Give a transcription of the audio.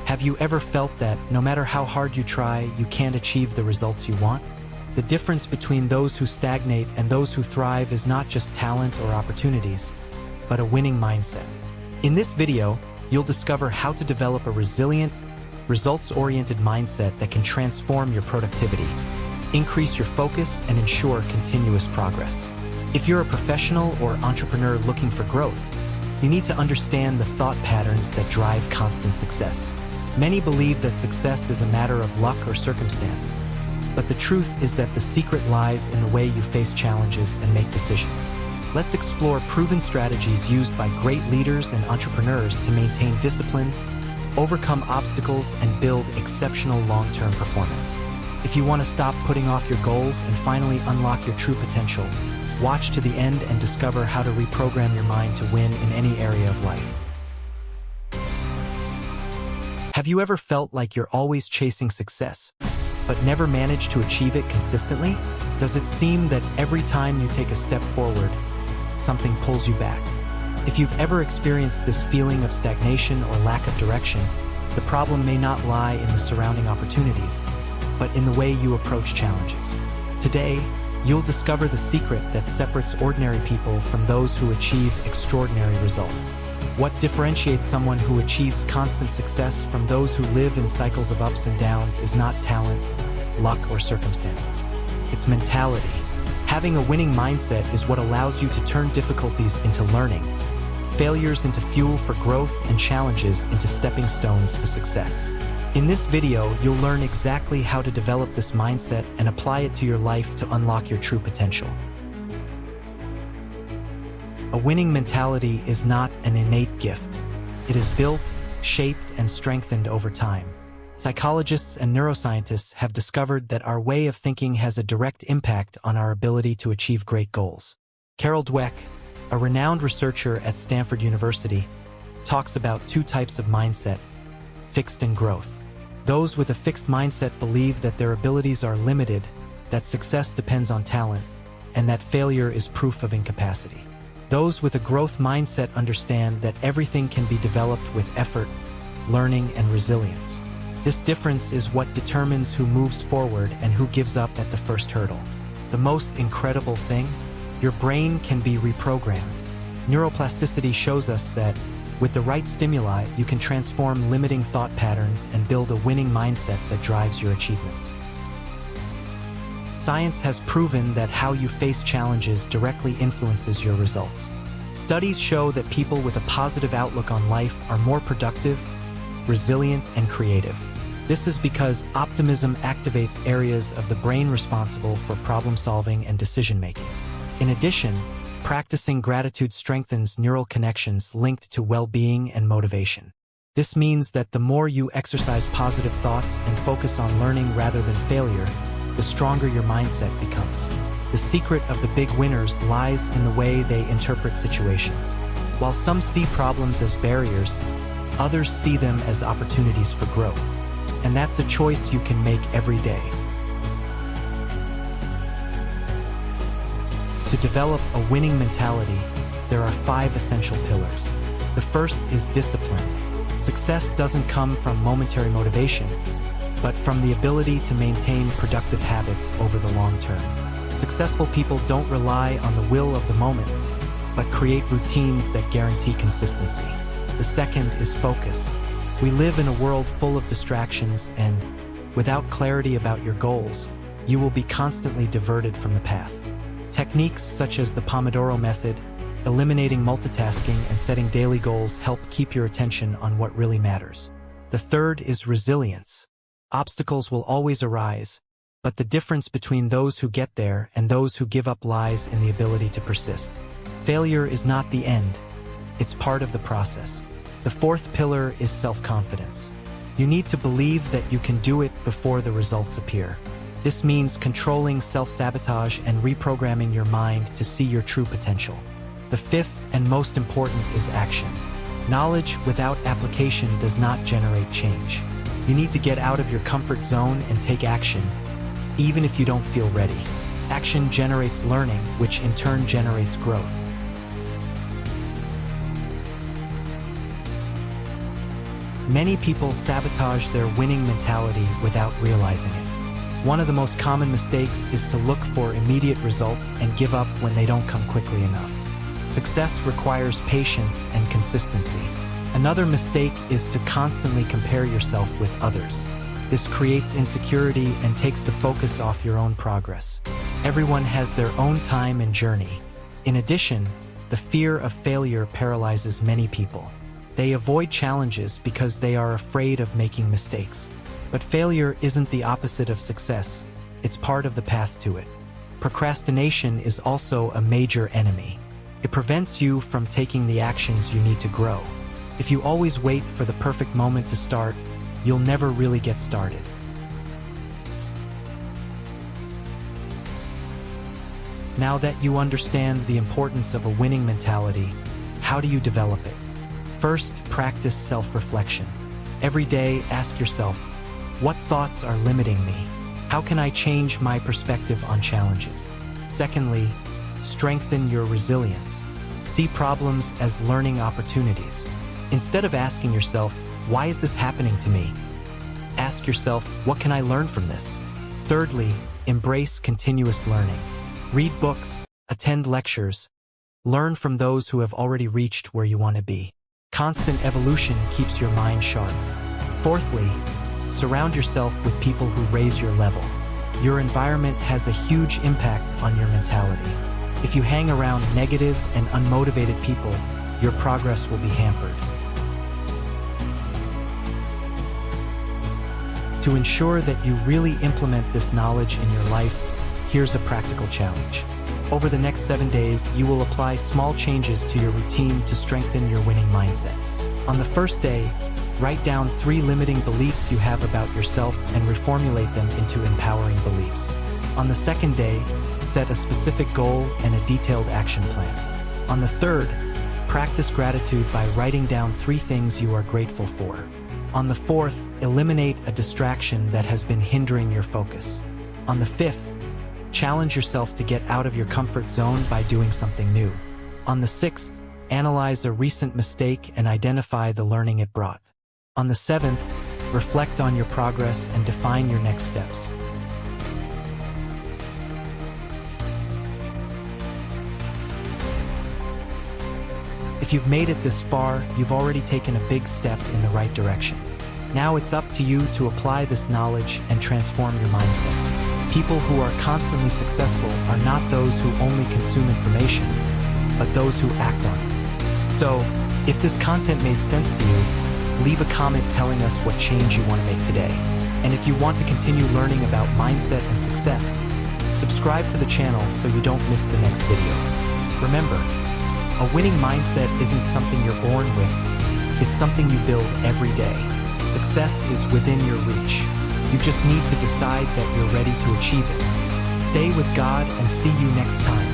Have you ever felt that no matter how hard you try, you can't achieve the results you want? The difference between those who stagnate and those who thrive is not just talent or opportunities, but a winning mindset. In this video, you'll discover how to develop a resilient, results-oriented mindset that can transform your productivity, increase your focus, and ensure continuous progress. If you're a professional or entrepreneur looking for growth, you need to understand the thought patterns that drive constant success. Many believe that success is a matter of luck or circumstance, but the truth is that the secret lies in the way you face challenges and make decisions. Let's explore proven strategies used by great leaders and entrepreneurs to maintain discipline, overcome obstacles, and build exceptional long-term performance. If you want to stop putting off your goals and finally unlock your true potential, watch to the end and discover how to reprogram your mind to win in any area of life. Have you ever felt like you're always chasing success, but never managed to achieve it consistently? Does it seem that every time you take a step forward, something pulls you back? If you've ever experienced this feeling of stagnation or lack of direction, the problem may not lie in the surrounding opportunities, but in the way you approach challenges. Today, you'll discover the secret that separates ordinary people from those who achieve extraordinary results. What differentiates someone who achieves constant success from those who live in cycles of ups and downs is not talent, luck, or circumstances. It's mentality. Having a winning mindset is what allows you to turn difficulties into learning, failures into fuel for growth, and challenges into stepping stones to success. In this video, you'll learn exactly how to develop this mindset and apply it to your life to unlock your true potential. A winning mentality is not an innate gift. It is built, shaped, and strengthened over time. Psychologists and neuroscientists have discovered that our way of thinking has a direct impact on our ability to achieve great goals. Carol Dweck, a renowned researcher at Stanford University, talks about two types of mindset: fixed and growth. Those with a fixed mindset believe that their abilities are limited, that success depends on talent, and that failure is proof of incapacity. Those with a growth mindset understand that everything can be developed with effort, learning, and resilience. This difference is what determines who moves forward and who gives up at the first hurdle. The most incredible thing? Your brain can be reprogrammed. Neuroplasticity shows us that, with the right stimuli, you can transform limiting thought patterns and build a winning mindset that drives your achievements. Science has proven that how you face challenges directly influences your results. Studies show that people with a positive outlook on life are more productive, resilient, and creative. This is because optimism activates areas of the brain responsible for problem-solving and decision-making. In addition, practicing gratitude strengthens neural connections linked to well-being and motivation. This means that the more you exercise positive thoughts and focus on learning rather than failure, the stronger your mindset becomes. The secret of the big winners lies in the way they interpret situations. While some see problems as barriers, others see them as opportunities for growth. And that's a choice you can make every day. To develop a winning mentality, there are 5 essential pillars. The first is discipline. Success doesn't come from momentary motivation, but from the ability to maintain productive habits over the long term. Successful people don't rely on the will of the moment, but create routines that guarantee consistency. The second is focus. We live in a world full of distractions, and without clarity about your goals, you will be constantly diverted from the path. Techniques such as the Pomodoro method, eliminating multitasking, and setting daily goals help keep your attention on what really matters. The third is resilience. Obstacles will always arise, but the difference between those who get there and those who give up lies in the ability to persist. Failure is not the end. It's part of the process. The fourth pillar is self-confidence. You need to believe that you can do it before the results appear. This means controlling self-sabotage and reprogramming your mind to see your true potential. The fifth and most important is action. Knowledge without application does not generate change. You need to get out of your comfort zone and take action, even if you don't feel ready. Action generates learning, which in turn generates growth. Many people sabotage their winning mentality without realizing it. One of the most common mistakes is to look for immediate results and give up when they don't come quickly enough. Success requires patience and consistency. Another mistake is to constantly compare yourself with others. This creates insecurity and takes the focus off your own progress. Everyone has their own time and journey. In addition, the fear of failure paralyzes many people. They avoid challenges because they are afraid of making mistakes. But failure isn't the opposite of success. It's part of the path to it. Procrastination is also a major enemy. It prevents you from taking the actions you need to grow. If you always wait for the perfect moment to start, you'll never really get started. Now that you understand the importance of a winning mentality, how do you develop it? First, practice self-reflection. Every day, ask yourself, what thoughts are limiting me? How can I change my perspective on challenges? Secondly, strengthen your resilience. See problems as learning opportunities. Instead of asking yourself, why is this happening to me? Ask yourself, what can I learn from this? Thirdly, embrace continuous learning. Read books, attend lectures, learn from those who have already reached where you want to be. Constant evolution keeps your mind sharp. Fourthly, surround yourself with people who raise your level. Your environment has a huge impact on your mentality. If you hang around negative and unmotivated people, your progress will be hampered. To ensure that you really implement this knowledge in your life, here's a practical challenge. Over the next 7 days, you will apply small changes to your routine to strengthen your winning mindset. On the first day, write down 3 limiting beliefs you have about yourself and reformulate them into empowering beliefs. On the second day, set a specific goal and a detailed action plan. On the third, practice gratitude by writing down 3 things you are grateful for. On the fourth, eliminate a distraction that has been hindering your focus. On the fifth, challenge yourself to get out of your comfort zone by doing something new. On the sixth, analyze a recent mistake and identify the learning it brought. On the seventh, reflect on your progress and define your next steps. If you've made it this far, you've already taken a big step in the right direction. Now it's up to you to apply this knowledge and transform your mindset. People who are constantly successful are not those who only consume information, but those who act on it. So, if this content made sense to you, leave a comment telling us what change you want to make today. And if you want to continue learning about mindset and success, subscribe to the channel so you don't miss the next videos. Remember, a winning mindset isn't something you're born with, it's something you build every day. Success is within your reach. You just need to decide that you're ready to achieve it. Stay with God and see you next time.